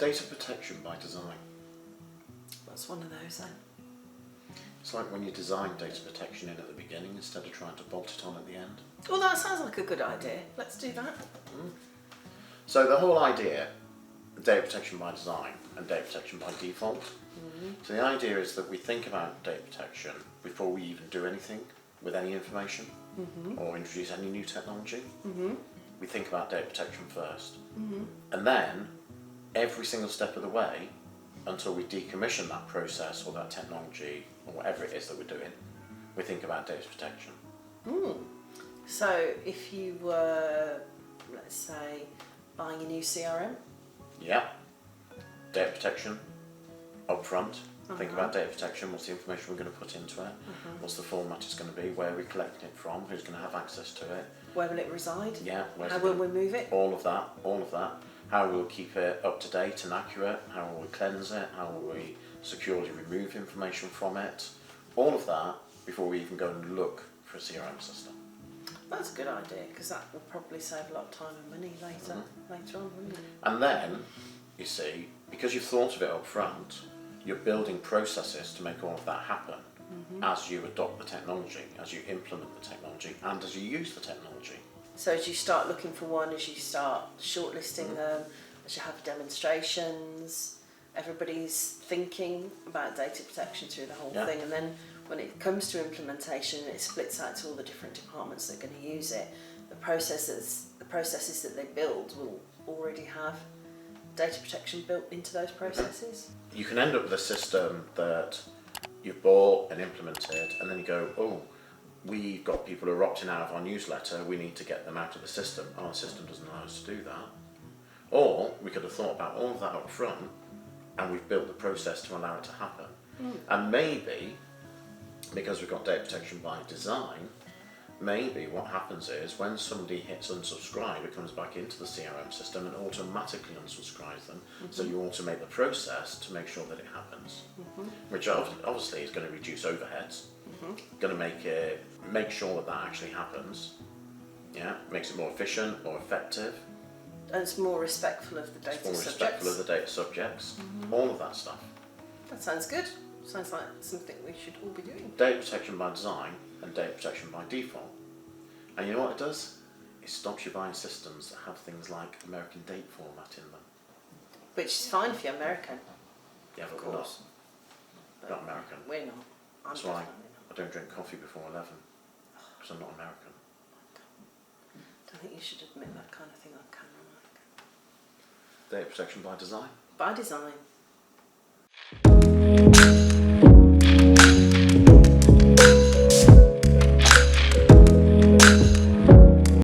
Data protection by design. What's one of those then? It's like when you design data protection in at the beginning instead of trying to bolt it on at the end. Well, that sounds like a good idea. Let's do that. So the whole idea, data protection by design and data protection by default. So the idea is that we think about data protection before we even do anything with any information or introduce any new technology. We think about data protection first. And then every single step of the way, until we decommission that process or that technology or whatever it is that we're doing, we think about data protection. So if you were, let's say, buying a new CRM, Yeah. Data protection up front. Think about data protection, what's the information we're going to put into it, what's the format it's going to be, where are we collecting it from, who's going to have access to it. where will it reside? Yeah, How will we move it? all of that. How we'll keep it up to date and accurate, how will we cleanse it, how will we securely remove information from it. All of that before we even go and look for a CRM system. That's a good idea, because that will probably save a lot of time and money later on, wouldn't it? And then, you see, because you've thought of it up front, you're building processes to make all of that happen as you adopt the technology, as you implement the technology, and as you use the technology. So as you start looking for one, as you start shortlisting them, as you have demonstrations, everybody's thinking about data protection through the whole thing, and then when it comes to implementation, it splits out to all the different departments that are going to use it. The processes that they build will already have data protection built into those processes. You can end up with a system that you've bought and implemented, and then you go, oh, we've got people who are opting out of our newsletter, we need to get them out of the system. Our system doesn't allow us to do that. Or we could have thought about all of that up front, and we've built the process to allow it to happen. And maybe, because we've got data protection by design, maybe what happens is when somebody hits unsubscribe, it comes back into the CRM system and automatically unsubscribes them. So you automate the process to make sure that it happens, which obviously is going to reduce overheads, going to make sure that that actually happens. Yeah, makes it more efficient, more effective. And it's more respectful of the data It's more subjects. respectful of the data subjects. All of that stuff. That sounds good. Sounds like something we should all be doing. Data protection by design and data protection by default. And you know what it does? It stops you buying systems that have things like American date format in them. Which is fine if you're American. Yeah, but Of we're not. course. But Not American. We're not. I'm That's why definitely not. I don't drink coffee before 11, because I'm not American. I don't think you should admit that kind of thing on camera, Mike. Data protection by design. By design.